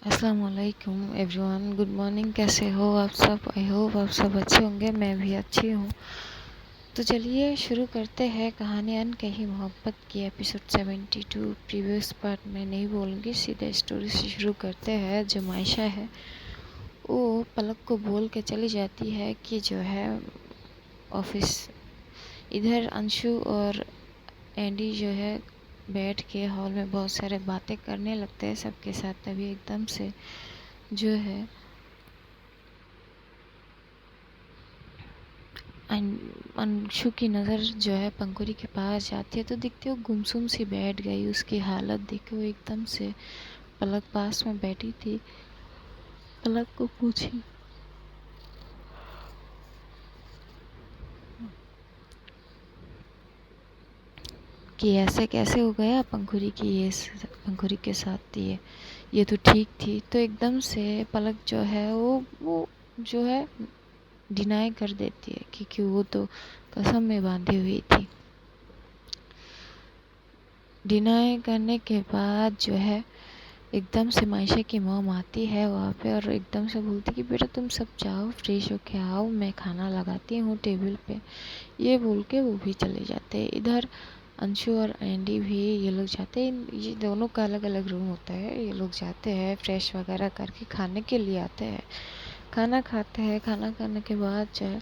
अस्सलाम वालेकुम everyone, good morning. कैसे हो आप सब? आई होप आप सब अच्छे होंगे। मैं भी अच्छी हूँ। तो चलिए शुरू करते हैं कहानी अनकही मोहब्बत की एपिसोड 72। प्रीवियस पार्ट में नहीं बोलूँगी, सीधे स्टोरी से शुरू करते हैं। जो मायशा है वो पलक को बोल के चली जाती है कि जो है ऑफिस। इधर अंशु और एंडी जो है बैठ के हॉल में बहुत सारे बातें करने लगते हैं सबके साथ। तभी एकदम से जो है अंशु की नज़र जो है पंखुड़ी के पास जाती है तो दिखती है वो गुमसुम सी बैठ गई। उसकी हालत देख के वो एकदम से पलक पास में बैठी थी, पलक को पूछी कि ऐसे कैसे हो गया पंखुड़ी की ये पंखुड़ी के साथ ये तो ठीक थी। तो एकदम से पलक जो है वो जो है डिनाई कर देती है क्योंकि वो तो कसम में बांधी हुई थी। डिनाई करने के बाद जो है एकदम से मायशा की मॉम आती है वहाँ पे और एकदम से बोलती कि बेटा तुम सब जाओ, फ्रेश होके आओ, मैं खाना लगाती हूँ टेबल पे। ये बोल के वो भी चले जाते हैं। इधर अंशु और एंडी भी ये लोग जाते हैं। ये दोनों का अलग अलग रूम होता है। ये लोग जाते हैं, फ्रेश वगैरह करके खाने के लिए आते हैं, खाना खाते हैं। खाना खाने के बाद जो है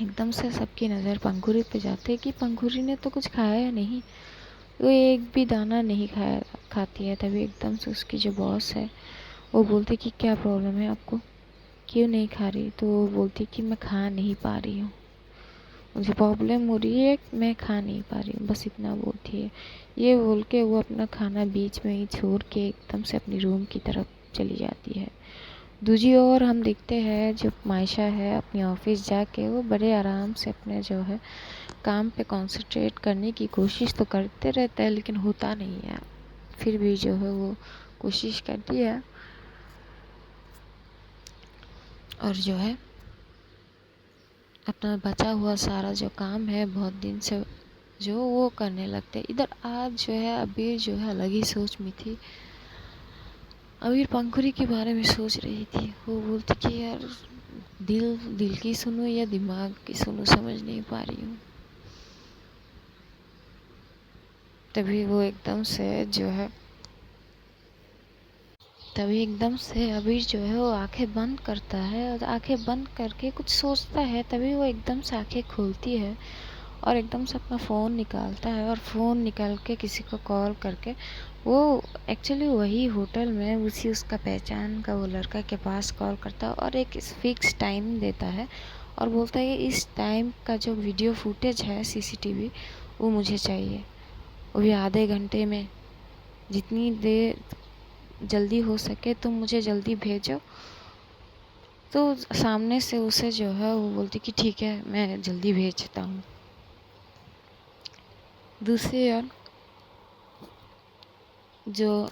एकदम से सबकी नज़र पंखुड़ी पे जाती है कि पंखुड़ी ने तो कुछ खाया नहीं, वो एक भी दाना नहीं खाती है। तभी एकदम से उसकी जो बॉस है वो बोलती कि क्या प्रॉब्लम है आपको, क्यों नहीं खा रही? तो वो बोलती कि मैं खा नहीं पा रही हूँ, मुझे प्रॉब्लम हो रही है, मैं खा नहीं पा रही हूँ, बस इतना बोलती है। ये बोल के वो अपना खाना बीच में ही छोड़ के एकदम से अपनी रूम की तरफ चली जाती है। दूसरी ओर हम देखते हैं जो मायशा है अपनी ऑफिस जाके वो बड़े आराम से अपने जो है काम पे कंसंट्रेट करने की कोशिश तो करते रहता है लेकिन होता नहीं है। फिर भी जो है वो कोशिश करती है और जो है अपना बचा हुआ सारा जो काम है बहुत दिन से जो वो करने लगते। इधर आज जो है अबीर जो है अलग ही सोच में थी। अबीर पंखुड़ी के बारे में सोच रही थी। वो बोलती कि यार दिल दिल की सुनूं या दिमाग की सुनूं, समझ नहीं पा रही हूँ। तभी वो एकदम से जो है तभी एकदम से अबीर जो है वो आंखें बंद करता है और आंखें बंद करके कुछ सोचता है। तभी वो एकदम से आंखें खोलती है और एकदम से अपना फ़ोन निकालता है और फ़ोन निकाल के किसी को कॉल करके वो एक्चुअली वही होटल में उसी उसका पहचान का वो लड़का के पास कॉल करता है और एक फिक्स टाइम देता है और बोलता है कि इस टाइम का जो वीडियो फुटेज है सीसीटीवी वो मुझे चाहिए, वो भी आधे घंटे में, जितनी देर जल्दी हो सके तुम मुझे जल्दी भेजो। तो सामने से उसे जो है वो बोलती कि ठीक है मैं जल्दी भेजता हूँ। दूसरी ओर जो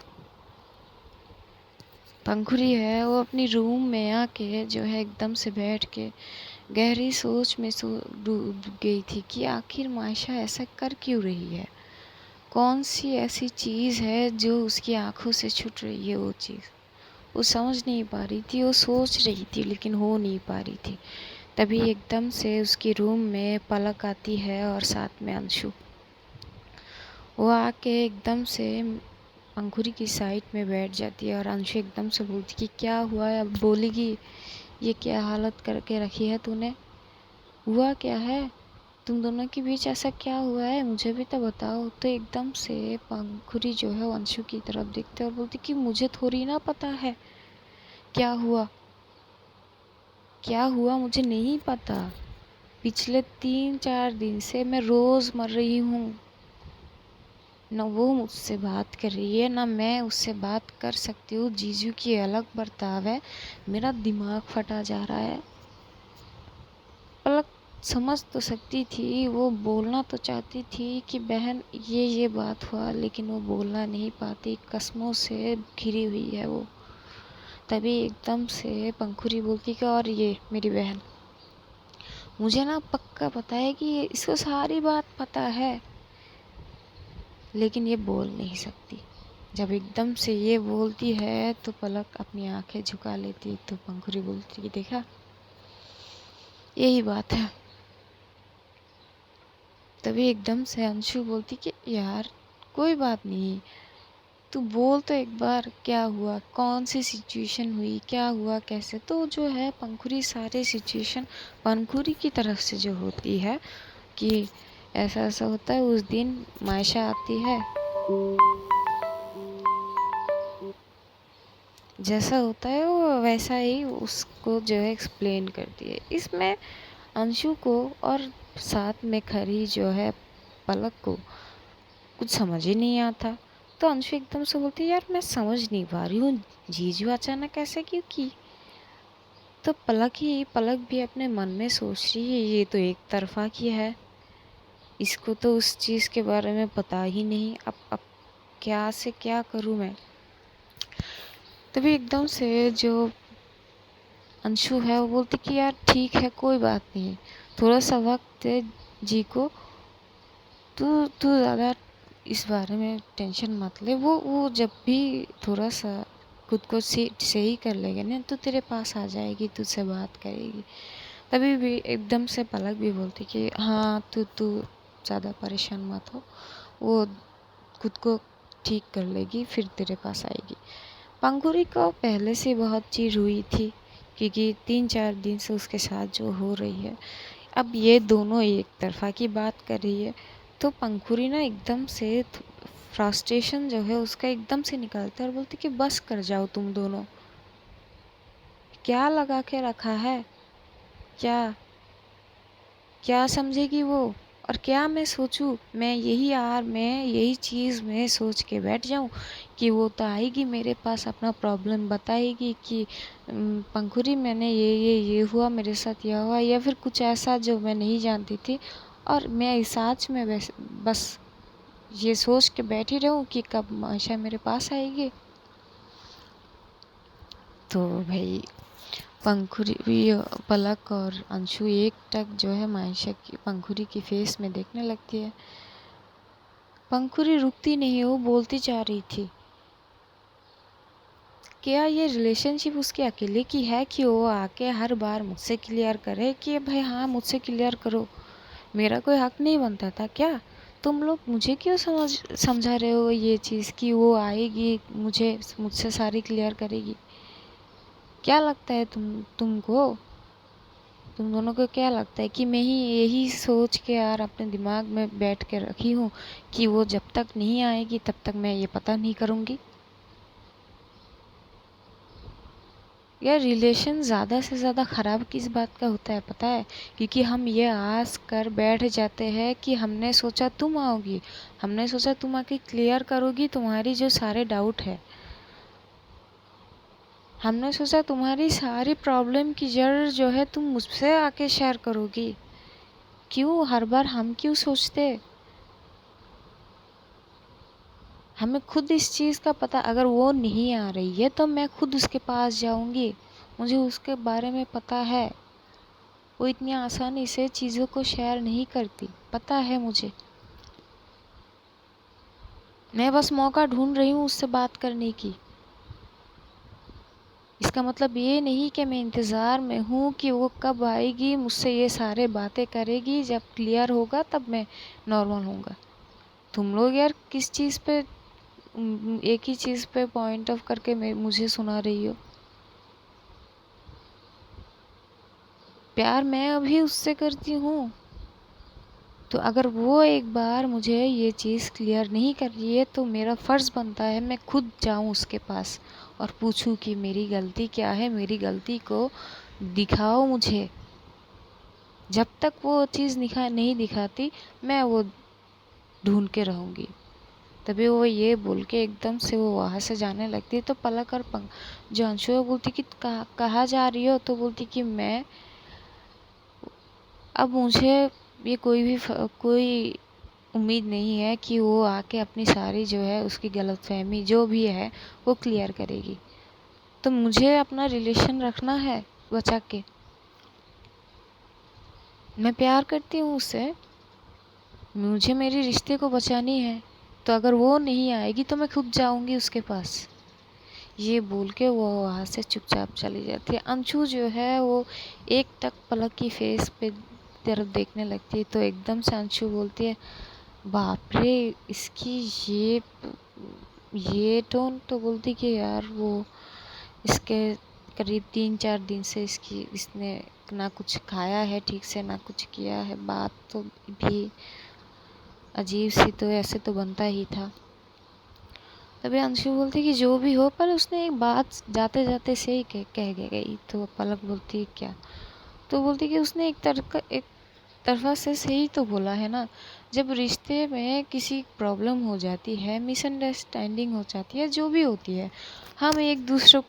पंखुड़ी है वो अपनी रूम में आके जो है एकदम से बैठ के गहरी सोच में डूब गई थी कि आखिर मायशा ऐसा कर क्यों रही है, कौन सी ऐसी चीज़ है जो उसकी आंखों से छूट रही है। वो चीज़ वो समझ नहीं पा रही थी, वो सोच रही थी लेकिन हो नहीं पा रही थी। तभी एकदम से उसकी रूम में पलक आती है और साथ में अंशु। वो आके एकदम से अंकुरी की साइड में बैठ जाती है और अंशु एकदम से बोलती कि क्या हुआ है, अब बोलेगी? ये क्या हालत करके रखी है तूने, हुआ क्या है, तुम दोनों के बीच ऐसा क्या हुआ है, मुझे भी तो बताओ। तो एकदम से पंखुड़ी जो है अंशु की तरफ देखते और बोलती कि मुझे थोड़ी ना पता है क्या हुआ, क्या हुआ मुझे नहीं पता। पिछले 3-4 दिन से मैं रोज़ मर रही हूँ, न वो मुझसे बात कर रही है ना मैं उससे बात कर सकती हूँ। जीजू की अलग बर्ताव है, मेरा दिमाग फटा जा रहा है। पलक समझ तो सकती थी, वो बोलना तो चाहती थी कि बहन ये बात हुआ, लेकिन वो बोलना नहीं पाती, कसमों से घिरी हुई है वो। तभी एकदम से पंखुड़ी बोलती कि और ये मेरी बहन, मुझे ना पक्का पता है कि इसको सारी बात पता है लेकिन ये बोल नहीं सकती। जब एकदम से ये बोलती है तो पलक अपनी आंखें झुका लेती, तो पंखुरी बोलती कि देखा, यही बात है। तभी एकदम से अंशु बोलती कि यार कोई बात नहीं, तू बोल तो एक बार, क्या हुआ, कौन सी सिचुएशन हुई, क्या हुआ, कैसे। तो जो है पंखुरी सारे सिचुएशन पंखुरी की तरफ से जो होती है कि ऐसा ऐसा होता है, उस दिन मायशा आती है, जैसा होता है वो वैसा ही उसको जो है एक्सप्लेन करती है। इसमें अंशु को और साथ में खड़ी जो है पलक को कुछ समझ ही नहीं आता। तो अंशु एकदम से बोलती है यार मैं समझ नहीं पा रही हूँ, जीजू अचानक ऐसे क्यों की। तो पलक भी अपने मन में सोच रही है ये तो एक तरफा की है, इसको तो उस चीज़ के बारे में पता ही नहीं, अब क्या से क्या करूँ मैं। तभी एकदम से जो अंशु है वो बोलती कि यार ठीक है कोई बात नहीं, थोड़ा सा वक्त दे जी को, तू तू ज़्यादा इस बारे में टेंशन मत ले, वो जब भी थोड़ा सा खुद को सही कर लेगा ना तो तेरे पास आ जाएगी, तुझसे बात करेगी। तभी भी एकदम से पलक भी बोलती कि हाँ तू तू ज़्यादा परेशान मत हो, वो खुद को ठीक कर लेगी, फिर तेरे पास आएगी। पंखुड़ी को पहले से बहुत चीज़ हुई थी, क्योंकि 3-4 दिन से उसके साथ जो हो रही है, अब ये दोनों एक तरफा की बात कर रही है, तो पंखुड़ी ना एकदम से फ्रस्ट्रेशन जो है उसका एकदम से निकलता है और बोलती कि बस कर जाओ तुम दोनों, क्या लगा के रखा है, क्या क्या समझेगी वो, और क्या मैं सोचूं, मैं यही चीज़ में सोच के बैठ जाऊं कि वो तो आएगी मेरे पास अपना प्रॉब्लम बताएगी कि पंखुड़ी मैंने ये हुआ मेरे साथ, यह हुआ, या फिर कुछ ऐसा जो मैं नहीं जानती थी, और मैं इस आज में बस ये सोच के बैठी रहूं कि कब माशा मेरे पास आएगी। तो भाई पंखुड़ी पलक और अंशु एक टक जो है मायशा की पंखुड़ी की फेस में देखने लगती है। पंखुड़ी रुकती नहीं, वो बोलती जा रही थी क्या ये रिलेशनशिप उसके अकेले की है कि वो आके हर बार मुझसे क्लियर करे कि भाई हाँ मुझसे क्लियर करो, मेरा कोई हक नहीं बनता था क्या। तुम लोग मुझे क्यों समझा रहे हो ये चीज़ कि वो आएगी मुझसे सारी क्लियर करेगी। क्या लगता है तुमको, तुम दोनों को क्या लगता है कि मैं ही यही सोच के यार अपने दिमाग में बैठ के रखी हूँ कि वो जब तक नहीं आएगी तब तक मैं ये पता नहीं करूँगी। यार रिलेशन ज़्यादा से ज़्यादा ख़राब किस बात का होता है पता है, क्योंकि हम ये आस कर बैठ जाते हैं कि हमने सोचा तुम आओगी, हमने सोचा तुम आके क्लियर करोगी तुम्हारी जो सारे डाउट है, हमने सोचा तुम्हारी सारी प्रॉब्लम की जड़ जो है तुम मुझसे आके शेयर करोगी। क्यों हर बार हम क्यों सोचते, हमें खुद इस चीज़ का पता, अगर वो नहीं आ रही है तो मैं खुद उसके पास जाऊंगी, मुझे उसके बारे में पता है, वो इतनी आसानी से चीज़ों को शेयर नहीं करती, पता है मुझे। मैं बस मौका ढूंढ रही हूँ उससे बात करने की। इसका मतलब ये नहीं कि मैं इंतज़ार में हूँ कि वो कब आएगी मुझसे ये सारे बातें करेगी, जब क्लियर होगा तब मैं नॉर्मल होऊंगा। तुम लोग यार किस चीज़ पे एक ही चीज़ पे पॉइंट ऑफ करके मुझे सुना रही हो। प्यार मैं अभी उससे करती हूँ, तो अगर वो एक बार मुझे ये चीज़ क्लियर नहीं कर रही है तो मेरा फ़र्ज़ बनता है मैं खुद जाऊँ उसके पास और पूछूं कि मेरी गलती क्या है, मेरी गलती को दिखाओ मुझे। जब तक वो चीज़ नहीं दिखाती मैं वो ढूंढ के रहूँगी। तभी वो ये बोल के एकदम से वो वहाँ से जाने लगती है। तो पलक और जो अंशु है बोलती कि कहाँ जा रही हो, तो बोलती कि मैं अब मुझे ये कोई उम्मीद नहीं है कि वो आके अपनी सारी जो है उसकी गलतफहमी जो भी है वो क्लियर करेगी, तो मुझे अपना रिलेशन रखना है बचा के। मैं प्यार करती हूँ उससे, मुझे मेरे रिश्ते को बचानी है, तो अगर वो नहीं आएगी तो मैं खुद जाऊंगी उसके पास। ये बोल के वो वहाँ से चुपचाप चली जाती है। अंशु जो है वो एक टक पलक की फेस पे तरफ देखने लगती है, तो एकदम से अंशु बोलती है, बाप रे इसकी ये टोन। तो बोलती कि यार वो इसके करीब 3-4 दिन से इसने ना कुछ खाया है ठीक से, ना कुछ किया है, बात तो भी अजीब सी, तो ऐसे तो बनता ही था। तभी अंशु बोलती कि जो भी हो, पर उसने एक बात जाते जाते से ही कह गई। तो पलक बोलती क्या? तो बोलती कि उसने एक तरफा से सही तो बोला है ना। जब रिश्ते में किसी प्रॉब्लम हो जाती है, मिसअंडरस्टैंडिंग हो जाती है, जो भी होती है, हम एक दूसरे को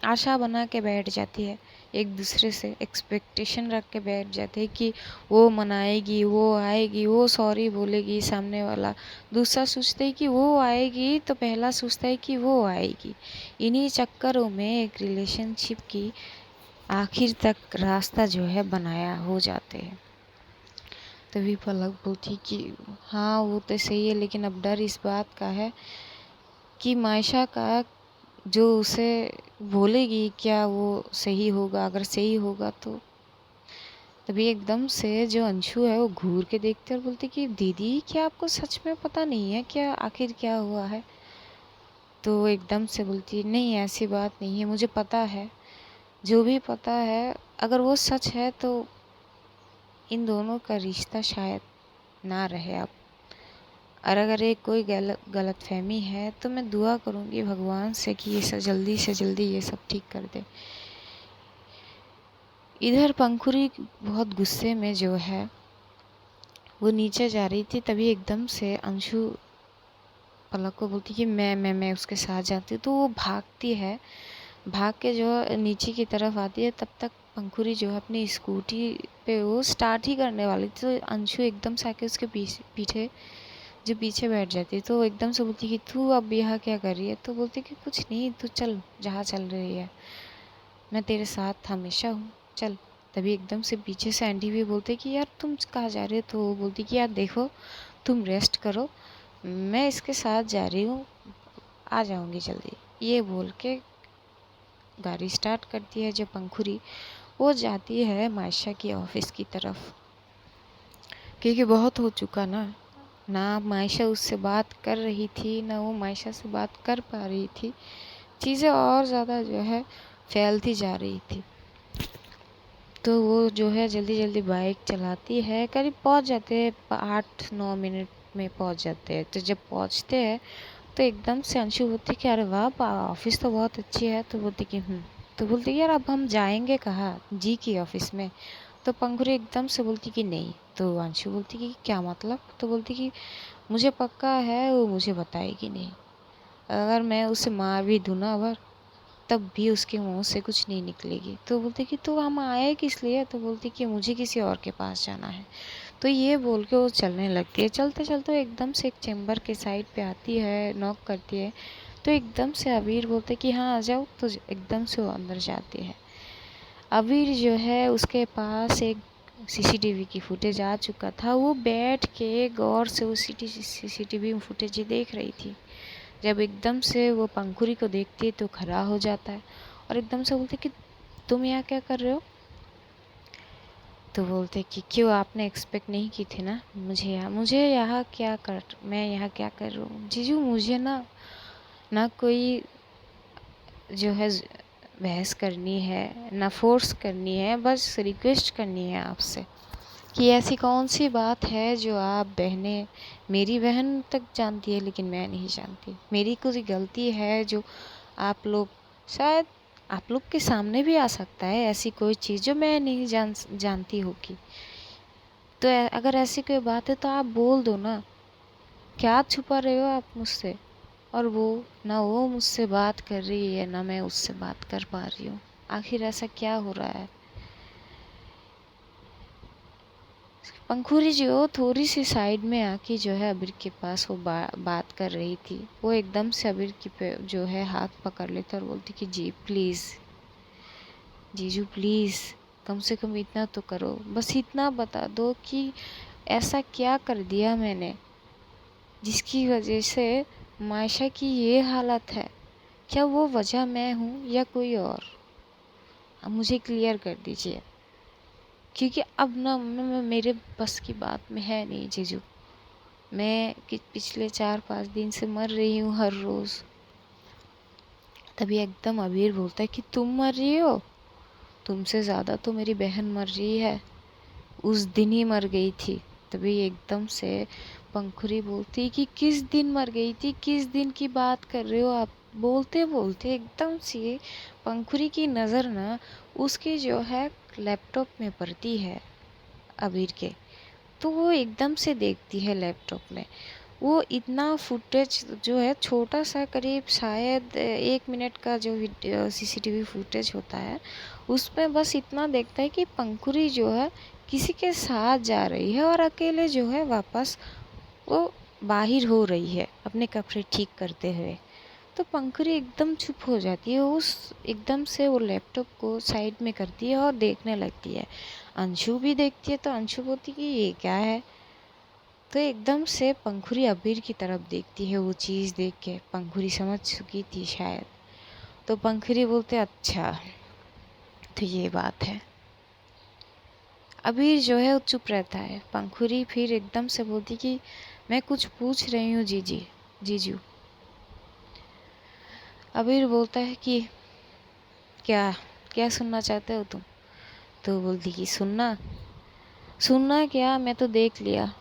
आशा बना के बैठ जाती है, एक दूसरे से एक्सपेक्टेशन रख के बैठ जाते हैं कि वो मनाएगी, वो आएगी, वो सॉरी बोलेगी। सामने वाला दूसरा सोचता है कि वो आएगी, तो पहला सोचता है कि वो आएगी। इन्हीं चक्करों में एक रिलेशनशिप की आखिर तक रास्ता जो है बनाया हो जाते हैं। तभी पलक बोलती कि हाँ वो तो सही है, लेकिन अब डर इस बात का है कि मायशा का जो उसे बोलेगी क्या वो सही होगा? अगर सही होगा तो। तभी एकदम से जो अंशु है वो घूर के देखते और बोलते कि दीदी क्या आपको सच में पता नहीं है क्या आखिर क्या हुआ है? तो एकदम से बोलती नहीं ऐसी बात नहीं है, मुझे पता है, जो भी पता है अगर वो सच है तो इन दोनों का रिश्ता शायद ना रहे अब। और अगर ये कोई गलतफहमी है तो मैं दुआ करूँगी भगवान से कि ये सब जल्दी से जल्दी ये सब ठीक कर दे। इधर पंखुरी बहुत गुस्से में जो है वो नीचे जा रही थी। तभी एकदम से अंशु पलक को बोलती कि मैं उसके साथ जाती हूँ। तो वो भागती है, भाग के जो नीचे की तरफ आती है, तब तक पंखुरी जो है अपनी स्कूटी पे वो स्टार्ट ही करने वाली थी। तो अंशु एकदम से आके उसके पीछे बैठ जाती है। तो एकदम से बोलती कि तू अब यहाँ क्या कर रही है? तो बोलती कि कुछ नहीं, तू चल जहाँ चल रही है, मैं तेरे साथ हमेशा हूँ, चल। तभी एकदम से पीछे से आंटी भी बोलते कि यार तुम कहाँ जा रहे हो? तो वो बोलती कि यार देखो तुम रेस्ट करो, मैं इसके साथ जा रही हूँ, आ जाऊँगी जल्दी। ये बोल के गाड़ी स्टार्ट करती है जो पंखुरी, वो जाती है मायशा की ऑफिस की तरफ। क्योंकि बहुत हो चुका ना मायशा उससे बात कर रही थी, ना वो मायशा से बात कर पा रही थी। चीज़ें और ज़्यादा जो है फैलती जा रही थी। तो वो जो है जल्दी जल्दी बाइक चलाती है, करीब पहुंच जाते हैं, 8-9 मिनट में पहुंच जाते हैं। तो जब पहुंचते हैं तो एकदम से अंशु बोलती कि अरे वाह ऑफिस तो बहुत अच्छी है। तो बोलती कि तो बोलती कि यार अब हम जाएंगे कहाँ, जी की ऑफिस में? तो पंखुरी एकदम से बोलती कि नहीं। तो अंशु बोलती कि क्या मतलब? तो बोलती कि मुझे पक्का है वो मुझे बताएगी नहीं, अगर मैं उसे मार भी दूँ ना अगर, तब भी उसके मुंह से कुछ नहीं निकलेगी। तो बोलती कि तो हम आए किस लिए? तो बोलती कि मुझे किसी और के पास जाना है। तो ये बोल के वो चलने लगती है। चलते चलते एकदम से एक चैम्बर के साइड पे आती है, नॉक करती है। तो एकदम से अबीर बोलते कि हाँ आ जाओ। तो एकदम से वो अंदर जाती है। अबीर जो है उसके पास एक सीसीटीवी की फुटेज आ चुका था। वो बैठ के गौर से वो सीसीटीवी फुटेज देख रही थी। जब एकदम से वो पंखुरी को देखती है तो खड़ा हो जाता है और एकदम से बोलते कि तुम यहाँ क्या कर रहे हो? तो बोलते कि क्यों, आपने एक्सपेक्ट नहीं की थी ना मैं यहाँ क्या कर रहा हूँ? जीजू मुझे ना कोई जो है बहस करनी है, ना फोर्स करनी है, बस रिक्वेस्ट करनी है आपसे कि ऐसी कौन सी बात है जो आप बहनें, मेरी बहन तक जानती है लेकिन मैं नहीं जानती। मेरी कोई गलती है जो आप लोग, शायद आप लोग के सामने भी आ सकता है ऐसी कोई चीज़ जो मैं नहीं जानती होगी। तो अगर ऐसी कोई बात है तो आप बोल दो ना, क्या छुपा रहे हो आप मुझसे? और वो ना वो मुझसे बात कर रही है ना मैं उससे बात कर पा रही हूँ। आखिर ऐसा क्या हो रहा है? पंखुरी जो थोड़ी सी साइड में आके जो है अबीर के पास वो बात कर रही थी, वो एकदम से अबीर की पे जो है हाथ पकड़ लेता और बोलती कि जी प्लीज़, जीजू प्लीज़, कम से कम इतना तो करो, बस इतना बता दो कि ऐसा क्या कर दिया मैंने जिसकी वजह से मायशा की ये हालत है। क्या वो वजह मैं हूँ या कोई और? अब मुझे क्लियर कर दीजिए, क्योंकि अब ना मेरे बस की बात में है नहीं जीजू। मैं कि पिछले 4-5 दिन से मर रही हूँ हर रोज़। तभी एकदम अबीर बोलता है कि तुम मर रही हो? तुमसे ज़्यादा तो मेरी बहन मर रही है, उस दिन ही मर गई थी। तभी एकदम से पंखुरी बोलती कि किस दिन मर गई थी, किस दिन की बात कर रहे हो आप? बोलते बोलते एकदम से पंखुरी की नज़र ना उसके जो है लैपटॉप में पड़ती है अबीर के। तो वो एकदम से देखती है लैपटॉप में, वो इतना फुटेज जो है छोटा सा, करीब शायद 1 मिनट का जो सीसीटीवी फुटेज होता है, उसमें बस इतना देखता है कि पंखुरी जो है किसी के साथ जा रही है और अकेले जो है वापस वो बाहर हो रही है अपने कपड़े ठीक करते हुए। तो पंखुरी एकदम चुप हो जाती है, उस एकदम से वो लैपटॉप को साइड में करती है और देखने लगती है। अंशु भी देखती है, तो अंशु बोलती कि ये क्या है? तो एकदम से पंखुरी अबीर की तरफ देखती है। वो चीज़ देख के पंखुरी समझ चुकी थी शायद। तो पंखुरी बोलते अच्छा, तो ये बात है। अबीर जो है वो चुप रहता है। पंखुरी फिर एकदम से बोलती कि मैं कुछ पूछ रही हूँ जीजू। अबीर बोलता है कि क्या क्या सुनना चाहते हो तुम? तो बोलती कि सुनना सुनना क्या, मैं तो देख लिया।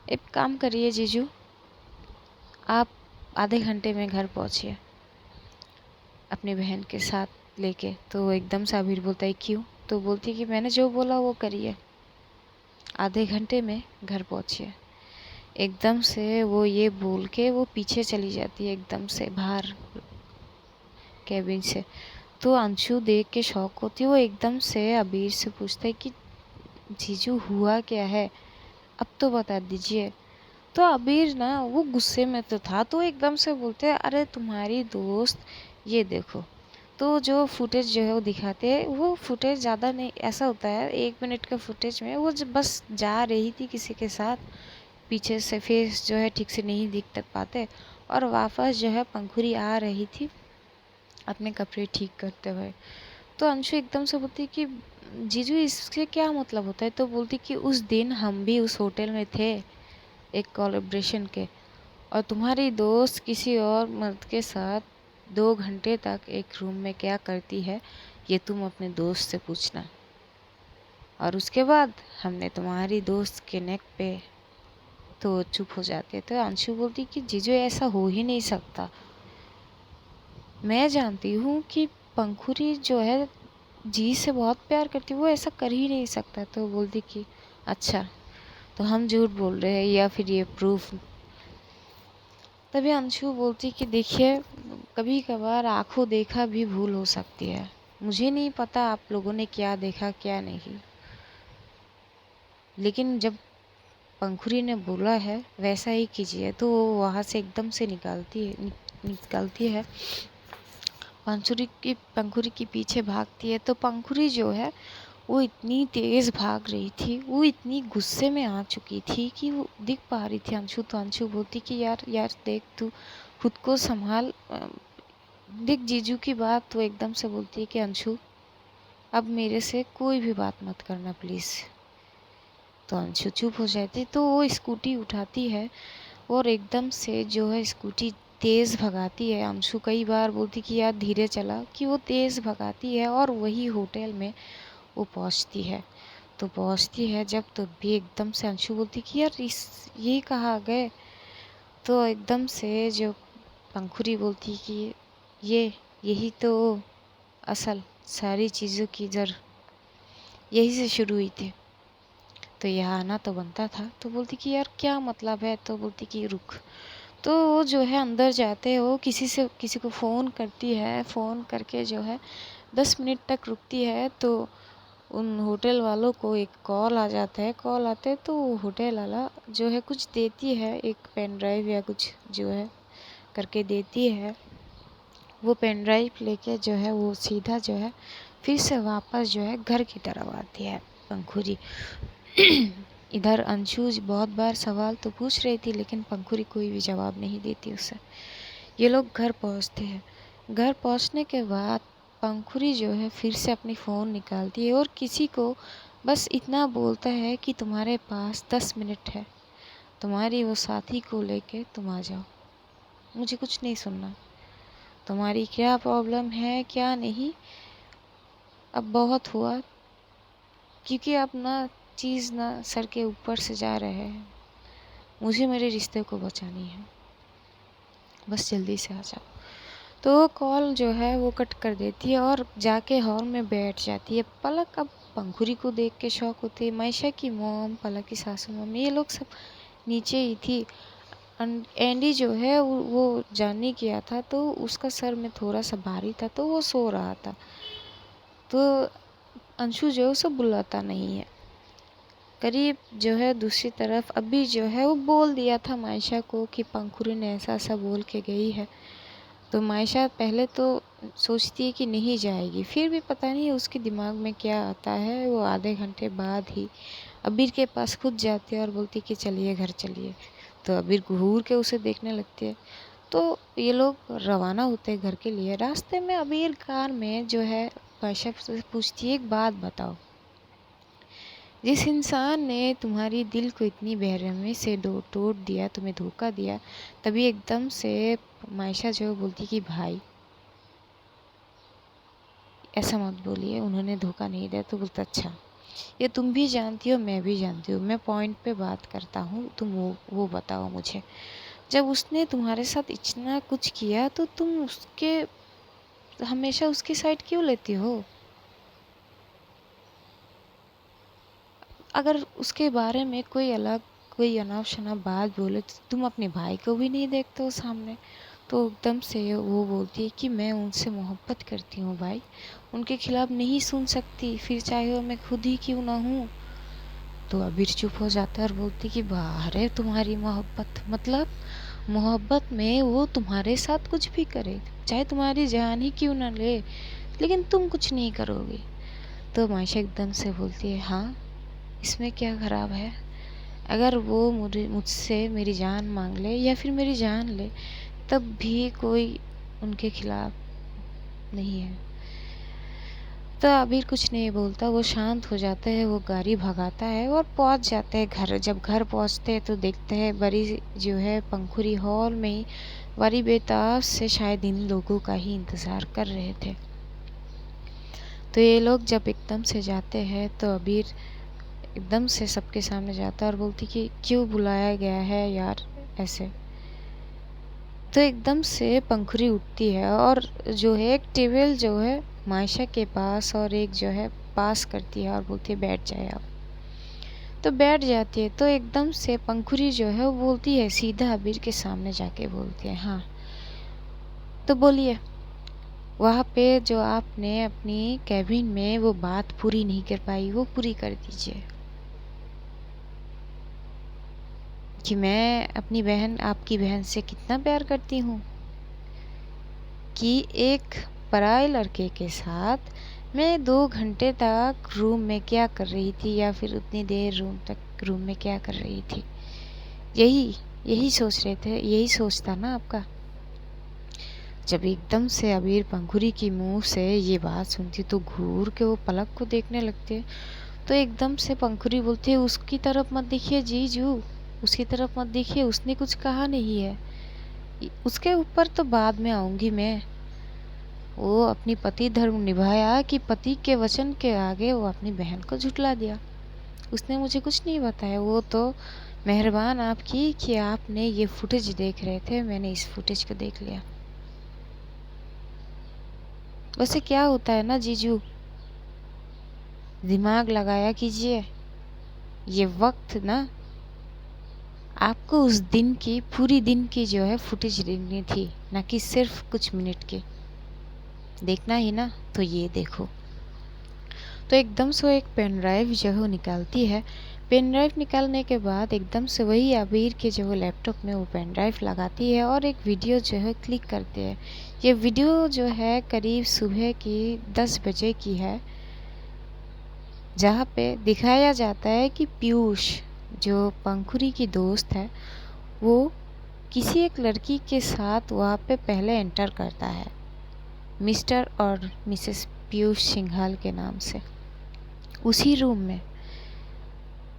एक काम करिए जीजू, आप आधे घंटे में घर पहुँचिए अपनी बहन के साथ लेके। तो वो एकदम से अबीर बोलता है क्यों? तो बोलती कि मैंने जो बोला वो करिए, आधे घंटे में घर पहुँचिए। एकदम से वो ये बोल के वो पीछे चली जाती है एकदम से बाहर कैबिन से। तो अंशु देख के शॉक होती है। वो एकदम से अबीर से पूछता है कि जीजू हुआ क्या है, अब तो बता दीजिए। तो अबीर ना वो गुस्से में तो था, तो एकदम से बोलते हैं अरे तुम्हारी दोस्त ये देखो। तो जो फुटेज जो है वो दिखाते हैं, वो फुटेज ज़्यादा नहीं, ऐसा होता है 1 मिनट का फुटेज में वो बस जा रही थी किसी के साथ, पीछे से फेस जो है ठीक से नहीं दिख तक पाते, और वापस जो है पंखुरी आ रही थी अपने कपड़े ठीक करते हुए। तो अंशु एकदम से बोलती कि जीजू इससे क्या मतलब होता है? तो बोलती कि उस दिन हम भी उस होटल में थे एक कोलैबोरेशन के, और तुम्हारी दोस्त किसी और मर्द के साथ 2 घंटे तक एक रूम में क्या करती है ये तुम अपने दोस्त से पूछना। और उसके बाद हमने तुम्हारी दोस्त के नेक पे, तो चुप हो जाते। तो अंशु बोलती कि जीजू ऐसा हो ही नहीं सकता, मैं जानती हूँ कि पंखुरी जो है जी से बहुत प्यार करती, वो ऐसा कर ही नहीं सकता। तो बोलती कि अच्छा, तो हम झूठ बोल रहे हैं या फिर ये प्रूफ? तभी अंशु बोलती कि देखिए, कभी कभार आंखों देखा भी भूल हो सकती है। मुझे नहीं पता आप लोगों ने क्या देखा क्या नहीं, लेकिन जब पंखुरी ने बोला है वैसा ही कीजिए। तो वो वहाँ से एकदम से निकलती है पंखुरी के पीछे भागती है। तो पंखुरी जो है वो इतनी तेज़ भाग रही थी, वो इतनी गुस्से में आ चुकी थी कि वो दिख पा रही थी अंशु। तो अंशु बोलती कि यार यार देख, तू खुद को संभाल, देख जीजू की बात। तो एकदम से बोलती है कि अंशु अब मेरे से कोई भी बात मत करना प्लीज़। तो अंशु चुप हो जाती। तो वो स्कूटी उठाती है और एकदम से जो है स्कूटी तेज़ भगाती है। अंशु कई बार बोलती कि यार धीरे चला, कि वो तेज़ भगाती है और वही होटल में वो पहुंचती है। तो पहुंचती है जब, तो भी एकदम से अंशु बोलती कि यार इस ये कहाँ गए? तो एकदम से जो पंखुरी बोलती कि यही तो असल सारी चीज़ों की जड़ यही से शुरू हुई थी, तो यहाँ आना तो बनता था। तो बोलती कि यार क्या मतलब है? तो बोलती कि रुक। तो वो जो है अंदर जाते हो किसी को फ़ोन करती है, फ़ोन करके जो है 10 मिनट तक रुकती है। तो उन होटल वालों को एक कॉल आ जाता है, कॉल आते हैं। तो होटल वाला जो है कुछ देती है, एक पेन ड्राइव या कुछ जो है करके देती है। वो पेन ड्राइव लेके जो है वो सीधा जो है फिर से वापस जो है घर की तरफ आती है पंखुरी। इधर अंशु बहुत बार सवाल तो पूछ रही थी, लेकिन पंखुरी कोई भी जवाब नहीं देती उसे। ये लोग घर पहुंचते हैं। घर पहुंचने के बाद पंखुरी जो है फिर से अपनी फ़ोन निकालती है और किसी को बस इतना बोलता है कि तुम्हारे पास 10 मिनट है, तुम्हारी वो साथी को लेके तुम आ जाओ, मुझे कुछ नहीं सुनना, तुम्हारी क्या प्रॉब्लम है क्या नहीं, अब बहुत हुआ, क्योंकि अब ना चीज़ ना सर के ऊपर से जा रहे हैं, मुझे मेरे रिश्ते को बचानी है, बस जल्दी से आ जाओ। तो कॉल जो है वो कट कर देती है और जाके हॉल में बैठ जाती है। पलक अब पंखुरी को देख के शौक होती है। मायशा की मॉम, पलक की सासू मम्मी, ये लोग सब नीचे ही थी। एंडी जो है वो जाने गया था, तो उसका सर में थोड़ा सा भारी था, तो वो सो रहा था। तो अंशु जो है उसे बुलाता नहीं है। करीब जो है दूसरी तरफ अभी जो है वो बोल दिया था मायशा को कि पंखुरी ने ऐसा ऐसा बोल के गई है। तो मायशा पहले तो सोचती है कि नहीं जाएगी, फिर भी पता नहीं उसके दिमाग में क्या आता है, वो आधे घंटे बाद ही अबीर के पास खुद जाती है और बोलती कि चलिए घर चलिए। तो अबीर घूर के उसे देखने लगती है। तो ये लोग रवाना होते हैं घर के लिए। रास्ते में अबीर कार में जो है मायशा से पूछती है, एक बात बताओ, जिस इंसान ने तुम्हारी दिल को इतनी बेरहमी से तोड़ दिया, तुम्हें धोखा दिया, तभी एकदम से मायशा जो बोलती कि भाई ऐसा मत बोलिए, उन्होंने धोखा नहीं दिया। तो बोलता अच्छा, ये तुम भी जानती हो मैं भी जानती हूँ, मैं पॉइंट पे बात करता हूँ, तुम वो बताओ मुझे, जब उसने तुम्हारे साथ इतना कुछ किया तो तुम उसके हमेशा उसकी साइड क्यों लेती हो? अगर उसके बारे में कोई अनाप शनाप बात बोले तो तुम अपने भाई को भी नहीं देखते हो सामने। तो एकदम से वो बोलती है कि मैं उनसे मोहब्बत करती हूँ भाई, उनके खिलाफ नहीं सुन सकती, फिर चाहे वो मैं खुद ही क्यों ना हूँ। तो अबीर चुप हो जाता है और बोलती कि बाहर है तुम्हारी मोहब्बत, मतलब मोहब्बत में वो तुम्हारे साथ कुछ भी करे, चाहे तुम्हारी जान ही क्यों ना ले, लेकिन तुम कुछ नहीं करोगे। तो मायशा एकदम से बोलती है हाँ, इसमें क्या खराब है, अगर वो मुझसे मेरी जान मांग ले या फिर मेरी जान ले, तब भी कोई उनके खिलाफ नहीं है। तो अबीर कुछ नहीं बोलता, वो शांत हो जाता है, वो गाड़ी भगाता है और पहुंच जाते हैं घर। जब घर पहुंचते हैं तो देखते हैं बड़ी जो है पंखुरी हॉल में ही बड़ी बेताब से शायद इन लोगों का ही इंतज़ार कर रहे थे। तो ये लोग जब एकदम से जाते हैं तो अबीर एकदम से सबके सामने जाता है और बोलती कि क्यों बुलाया गया है यार ऐसे। तो एकदम से पंखुरी उठती है और जो है एक टेबल जो है मायशा के पास और एक जो है पास करती है और बोलती है बैठ जाए आप। तो बैठ जाती है। तो एकदम से पंखुरी जो है वो बोलती है, सीधा अबीर के सामने जाके बोलती है हाँ तो बोलिए, वहाँ पे जो आपने अपनी कैबिन में वो बात पूरी नहीं कर पाई वो पूरी कर दीजिए, कि मैं अपनी बहन, आपकी बहन से कितना प्यार करती हूँ, कि एक पराये लड़के के साथ मैं 2 घंटे तक रूम में क्या कर रही थी, या फिर उतनी देर रूम में क्या कर रही थी, यही सोच रहे थे, यही सोच था ना आपका। जब एकदम से अबीर पंखुरी की मुंह से ये बात सुनती तो घूर के वो पलक को देखने लगते हैं। तो एकदम से पंखुरी बोलती है उसकी तरफ मत देखिए जीजू, उसकी तरफ मत देखिए, उसने कुछ कहा नहीं है, उसके ऊपर तो बाद में आऊंगी मैं। वो अपनी पति धर्म निभाया कि पति के वचन के आगे वो अपनी बहन को झुठला दिया, उसने मुझे कुछ नहीं बताया। वो तो मेहरबान आपकी कि आपने ये फुटेज देख रहे थे, मैंने इस फुटेज को देख लिया। वैसे क्या होता है ना जीजू, दिमाग लगाया कीजिए, ये वक्त ना आपको उस दिन की पूरी दिन की जो है फुटेज देखनी थी, ना कि सिर्फ कुछ मिनट की। देखना ही ना तो ये देखो। तो एकदम से वो एक पेन ड्राइव जो है वो निकालती है। पेन ड्राइव निकालने के बाद एकदम से वही अबीर के जो लैपटॉप में वो पेन ड्राइव लगाती है और एक वीडियो जो है क्लिक करते हैं। ये वीडियो जो है करीब सुबह की 10 बजे की है, जहाँ पे दिखाया जाता है कि पीयूष जो पंखुरी की दोस्त है, वो किसी एक लड़की के साथ वहाँ पे पहले एंटर करता है, मिस्टर और मिसेस पीयूष सिंघाल के नाम से। उसी रूम में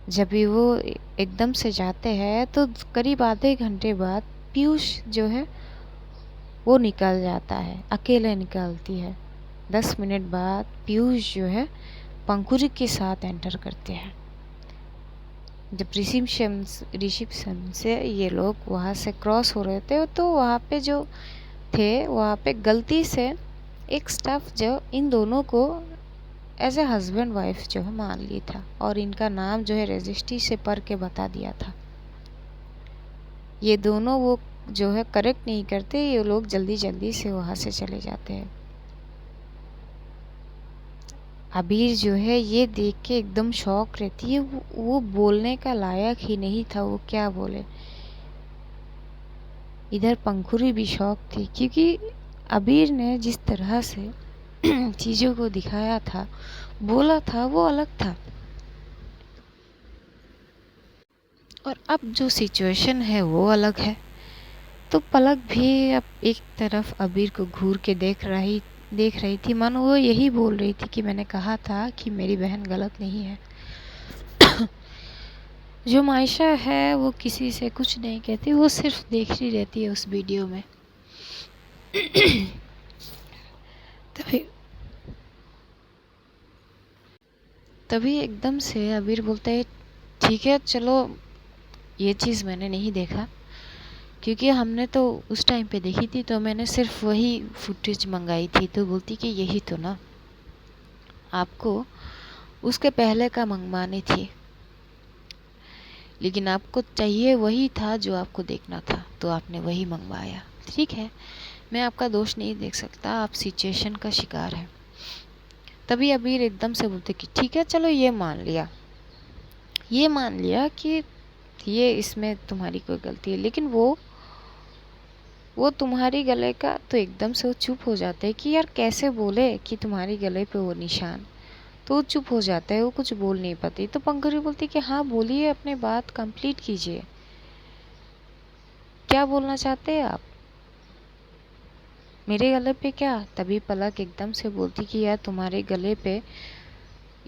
जब भी वो एकदम से जाते हैं तो करीब आधे घंटे बाद पीयूष जो है वो निकल जाता है, अकेले निकलती है। 10 मिनट बाद पीयूष जो है पंखुरी के साथ एंटर करते हैं। जब रिसेप्शन से ये लोग वहाँ से क्रॉस हो रहे थे तो वहाँ पे जो थे वहाँ पे गलती से एक स्टाफ जो इन दोनों को एज ए हस्बैंड वाइफ जो है मान ली था और इनका नाम जो है रजिस्ट्री से पढ़ के बता दिया था। ये दोनों वो जो है करेक्ट नहीं करते, ये लोग जल्दी जल्दी से वहाँ से चले जाते हैं। अबीर जो है ये देख के एकदम शॉक रहती है, वो बोलने का लायक ही नहीं था, वो क्या बोले। इधर पंखुरी भी शॉक थी क्योंकि अबीर ने जिस तरह से चीज़ों को दिखाया था, बोला था, वो अलग था। और अब जो सिचुएशन है वो अलग है। तो पलक भी अब एक तरफ अबीर को घूर के देख रही थी, मानो वो यही बोल रही थी कि मैंने कहा था कि मेरी बहन गलत नहीं है। जो मायशा है वो किसी से कुछ नहीं कहती, वो सिर्फ देखती रहती है उस वीडियो में। तभी एकदम से अबीर बोलता है, ठीक है चलो, ये चीज़ मैंने नहीं देखा क्योंकि हमने तो उस टाइम पे देखी थी, तो मैंने सिर्फ वही फुटेज मंगाई थी। तो बोलती कि यही तो ना, आपको उसके पहले का मंगवानी थी, लेकिन आपको चाहिए वही था जो आपको देखना था, तो आपने वही मंगवाया। ठीक है, मैं आपका दोष नहीं देख सकता, आप सिचुएशन का शिकार है। तभी अबीर एकदम से बोलते कि ठीक है चलो, ये मान लिया कि ये इसमें तुम्हारी कोई गलती है, लेकिन वो तुम्हारी गले का, तो एकदम से वो चुप हो जाते हैं कि यार कैसे बोले कि तुम्हारी गले पे वो निशान। तो वो चुप हो जाता है, वो कुछ बोल नहीं पाती। तो पंखुरी बोलती कि हाँ बोलिए, अपने बात कंप्लीट कीजिए, क्या बोलना चाहते हैं आप, मेरे गले पे क्या। तभी पलक एकदम से बोलती कि यार तुम्हारे गले पे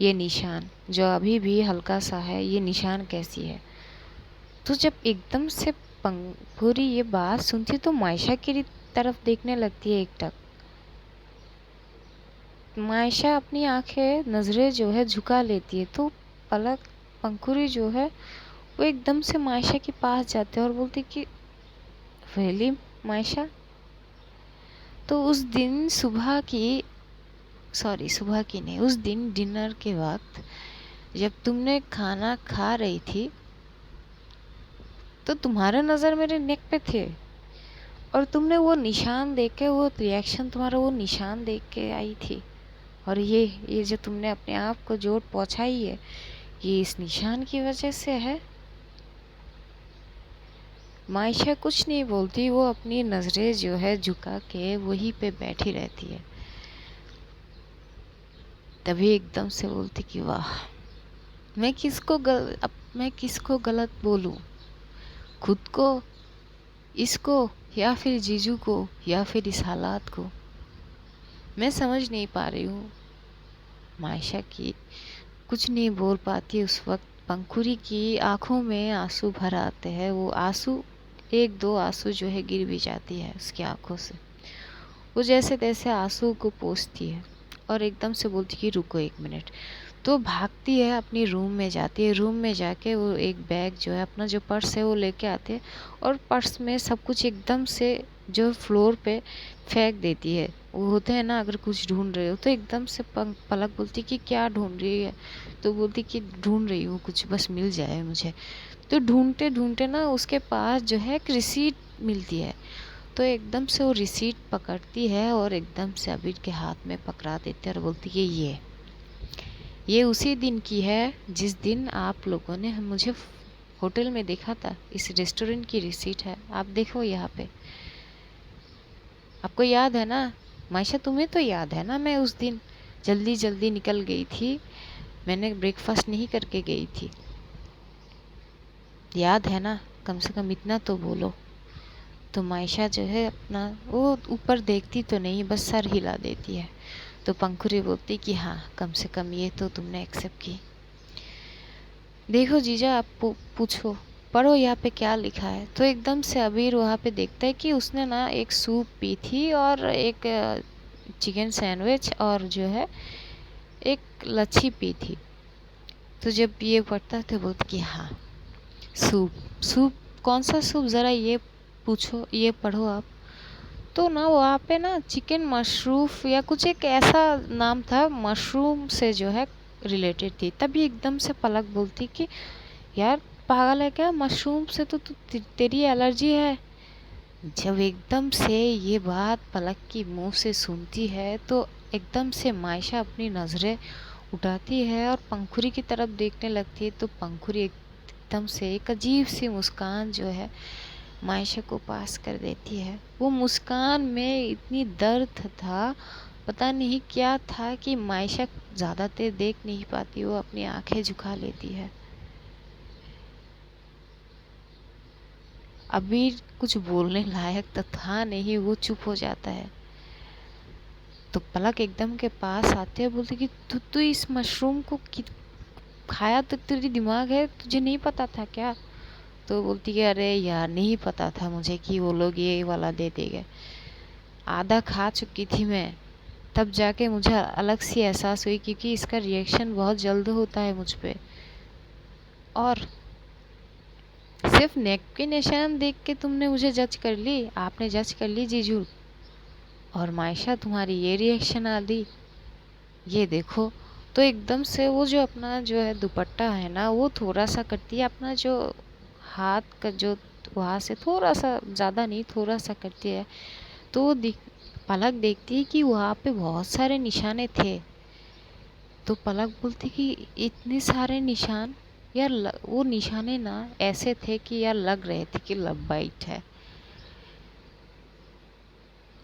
ये निशान जो अभी भी हल्का सा है, ये निशान कैसी है। तो जब एकदम से पंखुरी ये बात सुनती तो मायशा की तरफ देखने लगती है एकटक। मायशा अपनी आंखें नज़रें जो है झुका लेती है। तो पंखुरी जो है वो एकदम से मायशा के पास जाते हैं और बोलती कि रियली मायशा। तो उस दिन सुबह की नहीं, उस दिन डिनर के वक्त जब तुमने खाना खा रही थी तो तुम्हारा नज़र मेरे नेक पे थे और तुमने वो निशान देख के, वो रिएक्शन तुम्हारा वो निशान देख के आई थी। और ये जो तुमने अपने आप को चोट पहुंचाई है, ये इस निशान की वजह से है। मायशा कुछ नहीं बोलती, वो अपनी नज़रें जो है झुका के वहीं पे बैठी रहती है। तभी एकदम से बोलती कि वाह, मैं किसको गलत बोलूं, खुद को, इसको, या फिर जीजू को, या फिर इस हालात को। मैं समझ नहीं पा रही हूँ। मायशा की कुछ नहीं बोल पाती उस वक्त। पंखुरी की आंखों में आंसू भर आते हैं, वो आंसू, एक दो आंसू जो है गिर भी जाती है उसकी आंखों से। वो जैसे तैसे आंसू को पोंछती है और एकदम से बोलती कि रुको 1 मिनट। तो भागती है, अपनी रूम में जाती है। रूम में जाके वो एक बैग जो है, अपना जो पर्स है वो लेके आते हैं और पर्स में सब कुछ एकदम से जो फ्लोर पे फेंक देती है। वो होते हैं ना, अगर कुछ ढूंढ रहे हो तो एकदम से पलक बोलती कि क्या ढूंढ रही है। तो बोलती कि ढूंढ रही हूँ कुछ, बस मिल जाए मुझे। तो ढूंढते ढूंढते ना उसके पास जो है एक रिसीट मिलती है। तो एकदम से वो रिसीट पकड़ती है और एकदम से अबीर के हाथ में पकड़ा देती है और बोलती है ये उसी दिन की है जिस दिन आप लोगों ने मुझे होटल में देखा था। इस रेस्टोरेंट की रिसीट है, आप देखो यहाँ पे। आपको याद है ना मायशा, तुम्हें तो याद है ना, मैं उस दिन जल्दी जल्दी निकल गई थी, मैंने ब्रेकफास्ट नहीं करके गई थी। याद है ना, कम से कम इतना तो बोलो। तो मायशा जो है अपना वो ऊपर देखती तो नहीं, बस सर हिला देती है। तो पंखुरी बोलती कि हाँ, कम से कम ये तो तुमने एक्सेप्ट की। देखो जीजा, आप पूछो, पढ़ो यहाँ पे क्या लिखा है। तो एकदम से अबीर वहाँ पे देखता है कि उसने ना एक सूप पी थी और एक चिकन सैंडविच और जो है एक लच्छी पी थी। तो जब ये पढ़ता है तो बोलती कि हाँ, सूप। सूप कौन सा सूप, ज़रा ये पूछो, ये पढ़ो आप। तो ना वहाँ पे ना चिकन मशरूफ या कुछ एक ऐसा नाम था, मशरूम से जो है रिलेटेड थी। तभी एकदम से पलक बोलती कि यार पागल है क्या, मशरूम से तो तेरी एलर्जी है। जब एकदम से ये बात पलक की मुंह से सुनती है तो एकदम से मायशा अपनी नज़रें उठाती है और पंखुरी की तरफ देखने लगती है। तो पंखुरी एकदम से एक अजीब सी मुस्कान जो है मायशा को पास कर देती है। वो मुस्कान में इतनी दर्द था, पता नहीं क्या था कि मायशा ज़्यादा देर देख नहीं पाती, वो अपनी आंखें झुका लेती है। अभी कुछ बोलने लायक तो था नहीं, वो चुप हो जाता है। तो पलक एकदम के पास आते हैं, बोलती कि तू इस मशरूम को खाया तो तेरी दिमाग है, तुझे नहीं पता था क्या? तो बोलती कि अरे यार, नहीं पता था मुझे कि वो लोग ये वाला दे देंगे। आधा खा चुकी थी मैं, तब जाके मुझे अलग सी एहसास हुई, क्योंकि इसका रिएक्शन बहुत जल्द होता है मुझ पे। और सिर्फ नेक के निशान देख के तुमने मुझे जज कर ली, आपने जज कर ली जीजू। और मायशा तुम्हारी ये रिएक्शन आ दी, ये देखो। तो एकदम से वो जो अपना जो है दुपट्टा है ना, वो थोड़ा सा करती है, अपना जो हाथ का जो वहाँ से थोड़ा सा, ज़्यादा नहीं, थोड़ा सा करती है। तो वो पलक देखती है कि वहाँ पे बहुत सारे निशाने थे। तो पलक बोलती कि इतने सारे निशान यार, वो निशाने ना ऐसे थे कि यार लग रहे थे कि लव बाइट है।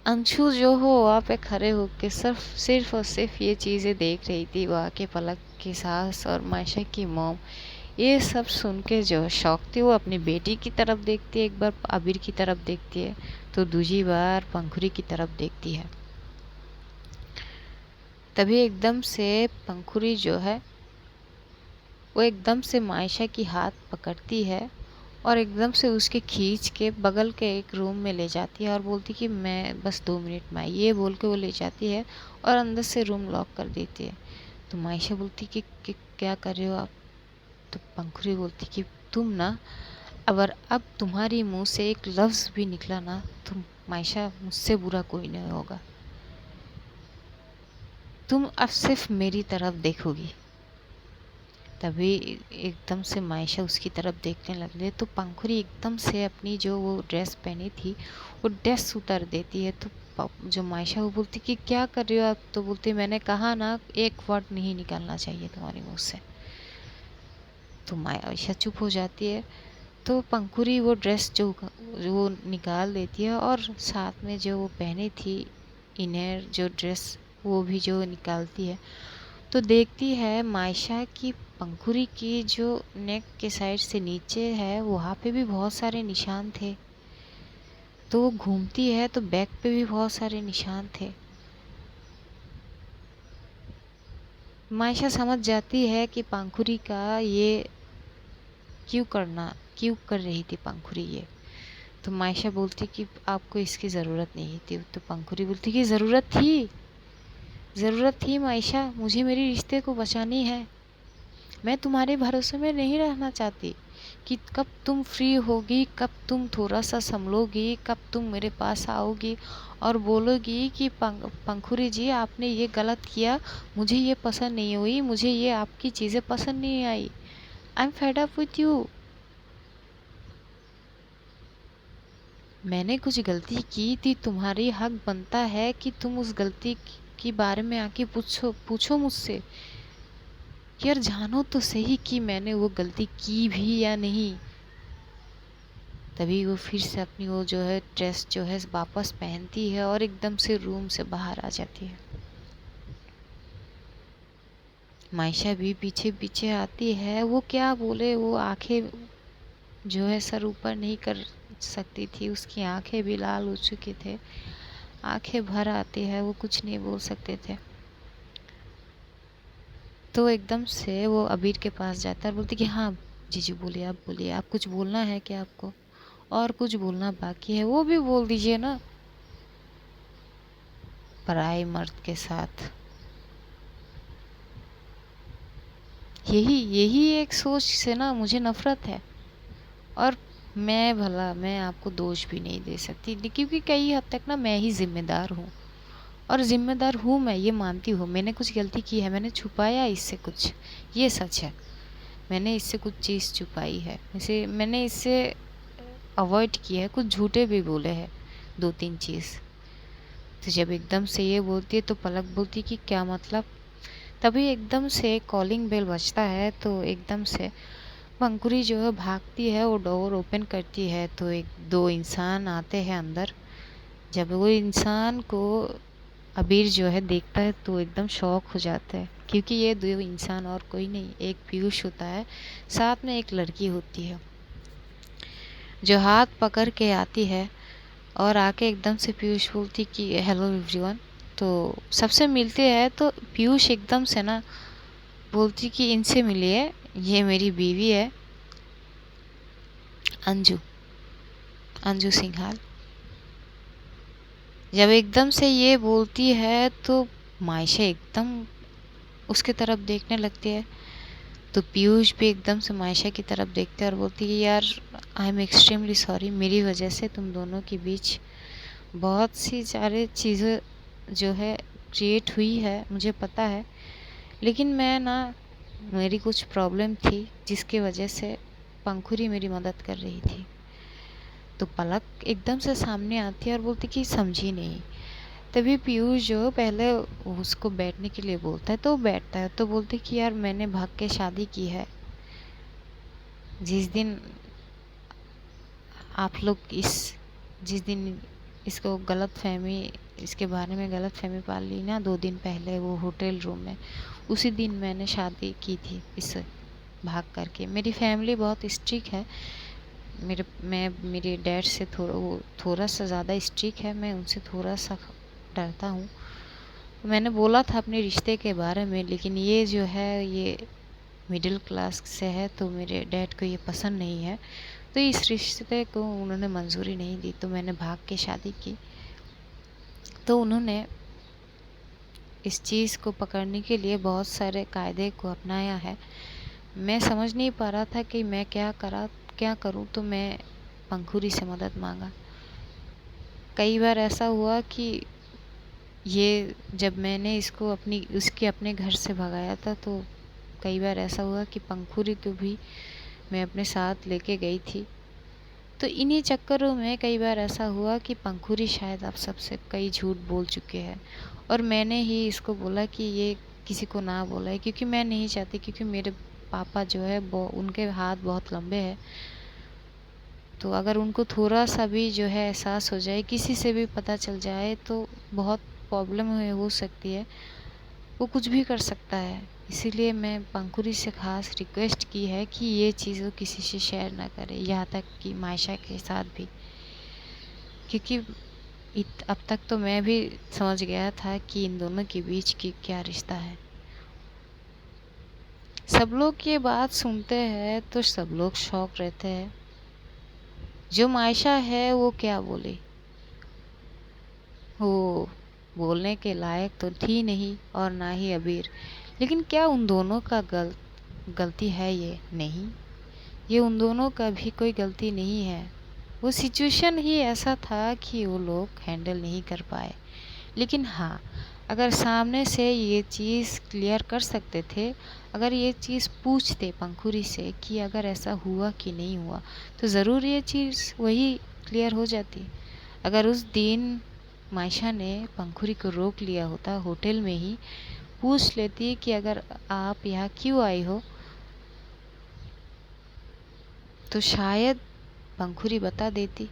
अंशु जो हो वहाँ पे खड़े होके सिर्फ और सिर्फ ये चीज़ें देख रही थी, वहाँ के पलक की सास और मायशा की मॉम। ये सब सुन के जो शौक थी, वो अपनी बेटी की तरफ देखती है, एक बार आबिर की तरफ देखती है, तो दूसरी बार पंखुरी की तरफ देखती है। तभी एकदम से पंखुरी जो है वो एकदम से मायशा की हाथ पकड़ती है और एकदम से उसके खींच के बगल के एक रूम में ले जाती है और बोलती कि मैं बस 2 मिनट में आई। ये बोल के वो ले जाती है और अंदर से रूम लॉक कर देती है। तो मायशा बोलती कि क्या कर रहे हो आप? तो पंखुरी बोलती कि तुम ना, अगर अब तुम्हारी मुंह से एक लफ्ज़ भी निकला ना, तुम मायशा, मुझसे बुरा कोई नहीं होगा। तुम अब सिर्फ मेरी तरफ देखोगी। तभी एकदम से मायशा उसकी तरफ देखने लगे। तो पंखुरी एकदम से अपनी जो वो ड्रेस पहनी थी वो ड्रेस उतार देती है। तो जो मायशा वो बोलती कि क्या कर रही हो आप? तो बोलती मैंने कहा ना, एक वर्ड नहीं निकालना चाहिए तुम्हारी मुँह से। तो मायशा चुप हो जाती है। तो पंखुरी वो ड्रेस जो वो निकाल देती है और साथ में जो वो पहनी थी इनर जो ड्रेस, वो भी जो निकालती है। तो देखती है मायशा की पंखुरी की जो नेक के साइड से नीचे है, वहाँ पे भी बहुत सारे निशान थे। तो वो घूमती है तो बैक पे भी बहुत सारे निशान थे। मायशा समझ जाती है कि पंखुरी का ये क्यों कर रही थी पंखुरी ये। तो मायशा बोलती कि आपको इसकी ज़रूरत नहीं थी। तो पंखुरी बोलती कि ज़रूरत थी मायशा, मुझे मेरे रिश्ते को बचानी है। मैं तुम्हारे भरोसे में नहीं रहना चाहती कि कब तुम फ्री होगी, कब तुम थोड़ा सा संभलोगी, कब तुम मेरे पास आओगी और बोलोगी कि पंखुरी जी, आपने ये गलत किया, मुझे ये पसंद नहीं हुई, मुझे ये आपकी चीज़ें पसंद नहीं आई, I am fed up with you. मैंने कुछ गलती की थी, तुम्हारी हक बनता है कि तुम उस गलती के बारे में आके पूछो मुझसे। यार जानो तो सही कि मैंने वो गलती की भी या नहीं। तभी वो फिर से अपनी वो जो है ड्रेस जो है वापस पहनती है और एकदम से रूम से बाहर आ जाती है। मायशा भी पीछे पीछे आती है। वो क्या बोले, वो आंखें जो है सर ऊपर नहीं कर सकती थी, उसकी आंखें भी लाल हो चुकी थे, आंखें भर आती है, वो कुछ नहीं बोल सकते थे। तो एकदम से वो अबीर के पास जाता है और बोलती कि हाँ जीजू बोलिए, आप बोलिए, आप कुछ बोलना है क्या, आपको और कुछ बोलना बाकी है वो भी बोल दीजिए ना। पराए मर्द के साथ यही यही एक सोच से ना मुझे नफरत है। और मैं आपको दोष भी नहीं दे सकती, क्योंकि कई हद तक ना मैं ही जिम्मेदार हूँ। और जिम्मेदार हूँ, मैं ये मानती हूँ मैंने कुछ गलती की है, मैंने छुपाया इससे कुछ, ये सच है। मैंने इससे कुछ चीज़ छुपाई है, इसे मैंने इससे अवॉइड किया है, कुछ झूठे भी बोले हैं 2-3 चीज़। तो जब एकदम से ये बोलती है तो पलक बोलती कि क्या मतलब। तभी एकदम से कॉलिंग बेल बजता है, तो एकदम से पंकुरी जो है भागती है, वो डोर ओपन करती है, तो एक दो इंसान आते हैं अंदर। जब वो इंसान को अबीर जो है देखता है तो एकदम शॉक हो जाता है, क्योंकि ये दो इंसान और कोई नहीं, एक पीयूष होता है, साथ में एक लड़की होती है जो हाथ पकड़ के आती है। और आके एकदम से पीयूष बोलती कि हेलो एवरीवन। तो सबसे मिलते हैं, तो पीयूष एकदम से ना बोलती कि इनसे मिलिए, ये मेरी बीवी है अंजू, अंजू सिंघाल। जब एकदम से ये बोलती है तो मायशा एकदम उसके तरफ देखने लगती है। तो पीयूष भी एकदम से मायशा की तरफ देखते हैं और बोलती है यार आई एम एक्सट्रीमली सॉरी, मेरी वजह से तुम दोनों के बीच बहुत सी सारी चीज़ें जो है क्रिएट हुई है, मुझे पता है। लेकिन मैं ना, मेरी कुछ प्रॉब्लम थी जिसकी वजह से पंखुरी मेरी मदद कर रही थी। तो पलक एकदम से सामने आती है और बोलती कि समझी नहीं। तभी पीयूष जो पहले उसको बैठने के लिए बोलता है तो वो बैठता है, तो बोलती कि यार मैंने भाग के शादी की है। जिस दिन आप लोग जिस दिन इसको गलत फहमी, इसके बारे में गलत फहमी पाल ली ना 2 दिन पहले वो होटल रूम में, उसी दिन मैंने शादी की थी इससे भाग करके। मेरी फैमिली बहुत स्ट्रिक्ट है, मेरे डैड से थोड़ा सा ज़्यादा स्ट्रिक्ट है, मैं उनसे थोड़ा सा डरता हूँ। मैंने बोला था अपने रिश्ते के बारे में, लेकिन ये जो है ये मिडिल क्लास से है, तो मेरे डैड को ये पसंद नहीं है, तो इस रिश्ते को उन्होंने मंजूरी नहीं दी, तो मैंने भाग के शादी की। तो उन्होंने इस चीज़ को पकड़ने के लिए बहुत सारे कायदे को अपनाया है। मैं समझ नहीं पा रहा था कि मैं क्या करूं, तो मैं पंखुरी से मदद मांगा। कई बार ऐसा हुआ कि ये जब मैंने इसको उसके अपने घर से भगाया था, तो कई बार ऐसा हुआ कि पंखुरी को भी मैं अपने साथ लेके गई थी। तो इन्हीं चक्करों में कई बार ऐसा हुआ कि पंखुरी शायद आप सबसे कई झूठ बोल चुके हैं, और मैंने ही इसको बोला कि ये किसी को ना बोला है, क्योंकि मैं नहीं चाहती, क्योंकि मेरे पापा जो है उनके हाथ बहुत लंबे हैं। तो अगर उनको थोड़ा सा भी जो है एहसास हो जाए, किसी से भी पता चल जाए, तो बहुत प्रॉब्लम हो सकती है, वो कुछ भी कर सकता है। इसीलिए मैं पंखुरी से खास रिक्वेस्ट की है कि ये चीज़ वो किसी से शेयर ना करे, यहाँ तक कि मायशा के साथ भी, क्योंकि अब तक तो मैं भी समझ गया था कि इन दोनों के बीच की क्या रिश्ता है। सब लोग ये बात सुनते हैं तो सब लोग शॉक रहते हैं। जो मायशा है वो क्या बोले, वो बोलने के लायक तो थी नहीं, और ना ही अबीर। लेकिन क्या उन दोनों का गलती है? ये नहीं, ये उन दोनों का भी कोई गलती नहीं है। वो सिचुएशन ही ऐसा था कि वो लोग हैंडल नहीं कर पाए। लेकिन हाँ, अगर सामने से ये चीज़ क्लियर कर सकते थे, अगर ये चीज़ पूछते पंखुरी से कि अगर ऐसा हुआ कि नहीं हुआ, तो ज़रूर ये चीज़ वही क्लियर हो जाती। अगर उस दिन मायशा ने पंखुरी को रोक लिया होता, होटल में ही पूछ लेती कि अगर आप यहाँ क्यों आई हो, तो शायद पंखुरी बता देती।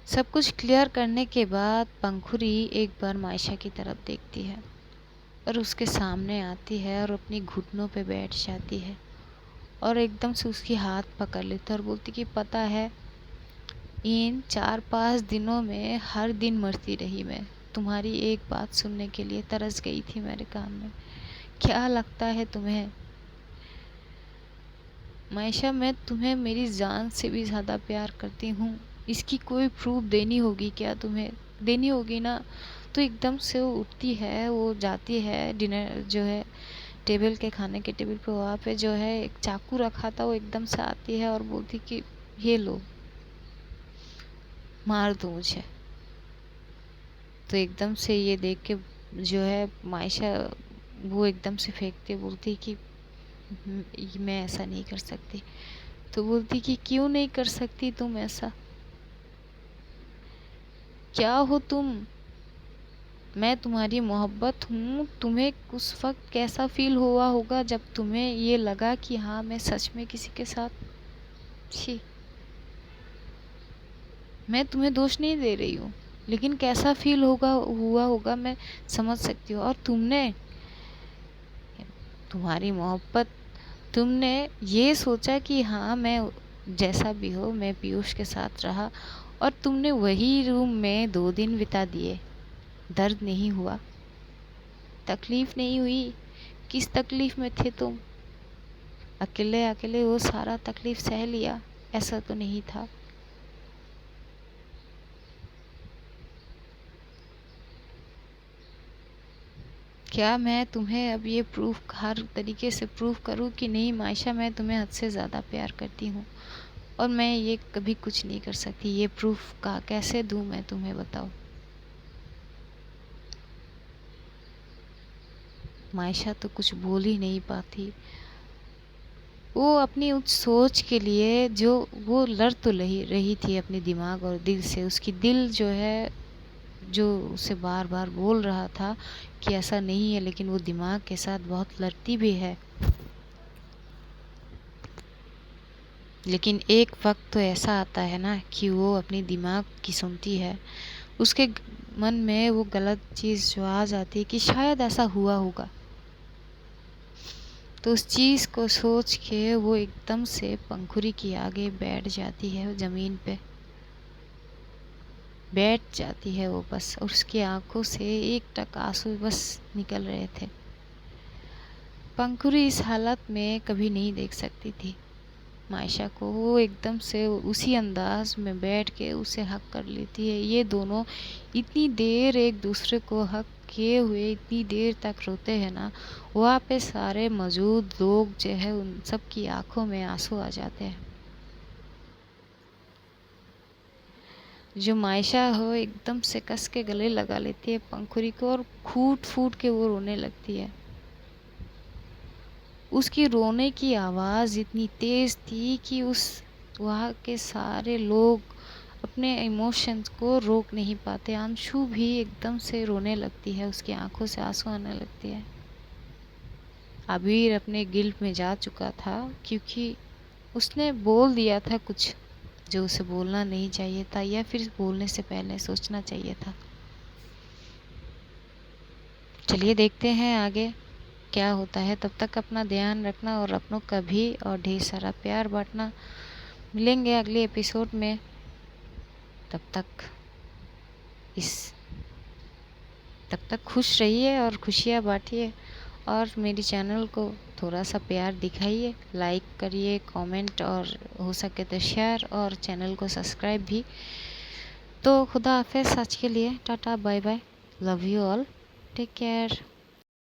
सब कुछ क्लियर करने के बाद पंखुरी एक बार मायशा की तरफ देखती है और उसके सामने आती है और अपनी घुटनों पे बैठ जाती है और एकदम से उसकी हाथ पकड़ लेती है और बोलती कि पता है, इन 4-5 दिनों में हर दिन मरती रही मैं, तुम्हारी एक बात सुनने के लिए तरस गई थी मेरे कान में। क्या लगता है तुम्हें मायशा, मैं तुम्हें मेरी जान से भी ज़्यादा प्यार करती हूँ। इसकी कोई प्रूफ देनी होगी क्या? तुम्हें देनी होगी ना। तो एकदम से वो उठती है, वो जाती है डिनर जो है टेबल के, खाने के टेबल पे, वहाँ पे जो है एक चाकू रखा था, वो एकदम से आती है और बोलती कि ये लो, मार दो मुझे। तो एकदम से ये देख के जो है मायशा वो एकदम से फेंकती, बोलती कि मैं ऐसा नहीं कर सकती। तो बोलती कि क्यों नहीं कर सकती तुम ऐसा? क्या हो तुम? मैं तुम्हारी मोहब्बत हूँ। तुम्हें उस वक्त कैसा फील हुआ होगा जब तुम्हें ये लगा कि हाँ मैं सच में किसी के साथ। छी, मैं तुम्हें दोष नहीं दे रही हूँ, लेकिन कैसा फील हुआ होगा मैं समझ सकती हूँ। और तुमने, तुम्हारी मोहब्बत, तुमने ये सोचा कि हाँ मैं जैसा भी हो मैं पीयूष के साथ रहा, और तुमने वही रूम में 2 दिन बिता दिए। दर्द नहीं हुआ? तकलीफ नहीं हुई? किस तकलीफ में थे तुम? अकेले अकेले वो सारा तकलीफ सह लिया? ऐसा तो नहीं था। क्या मैं तुम्हें अब ये प्रूफ, हर तरीके से प्रूफ करूँ कि नहीं मायशा मैं तुम्हें हद से ज़्यादा प्यार करती हूँ और मैं ये कभी कुछ नहीं कर सकती? ये प्रूफ का कैसे दूँ मैं तुम्हें, बताओ। मायशा तो कुछ बोल ही नहीं पाती। वो अपनी उस सोच के लिए जो वो लड़ तो रही थी अपने दिमाग और दिल से, उसकी दिल जो है जो उसे बार बार बोल रहा था कि ऐसा नहीं है, लेकिन वो दिमाग के साथ बहुत लड़ती भी है। लेकिन एक वक्त तो ऐसा आता है ना कि वो अपनी दिमाग की सुनती है। उसके मन में वो गलत चीज़ जो आ जाती है कि शायद ऐसा हुआ होगा, तो उस चीज़ को सोच के वो एकदम से पंखुड़ी के आगे बैठ जाती है, ज़मीन पे बैठ जाती है वो बस, और उसकी आंखों से एक टक आंसू बस निकल रहे थे। पंखुड़ी इस हालत में कभी नहीं देख सकती थी मायशा को। वो एकदम से उसी अंदाज में बैठ के उसे हक कर लेती है। ये दोनों इतनी देर एक दूसरे को हक किए हुए इतनी देर तक रोते हैं ना, वहाँ पे सारे मौजूद लोग जो है उन सब की आंखों में आंसू आ जाते हैं। जो मायशा हो एकदम से कस के गले लगा लेती है पंखुड़ी को और फूट फूट के वो रोने लगती है। उसकी रोने की आवाज़ इतनी तेज़ थी कि उस वहाँ के सारे लोग अपने इमोशंस को रोक नहीं पाते। अंशु भी एकदम से रोने लगती है, उसकी आंखों से आंसू आने लगती है। आबिर अपने गिल्ट में जा चुका था क्योंकि उसने बोल दिया था कुछ जो उसे बोलना नहीं चाहिए था, या फिर बोलने से पहले सोचना चाहिए था। चलिए देखते हैं आगे क्या होता है। तब तक अपना ध्यान रखना और अपनों का भी और ढेर सारा प्यार बांटना। मिलेंगे अगले एपिसोड में। तब तक इस तब तक खुश रहिए और खुशियाँ बांटिए, और मेरी चैनल को थोड़ा सा प्यार दिखाइए, लाइक करिए, कमेंट और हो सके तो शेयर, और चैनल को सब्सक्राइब भी। तो खुदा हाफिज़, आज के लिए tata bye bye, love you all, take care.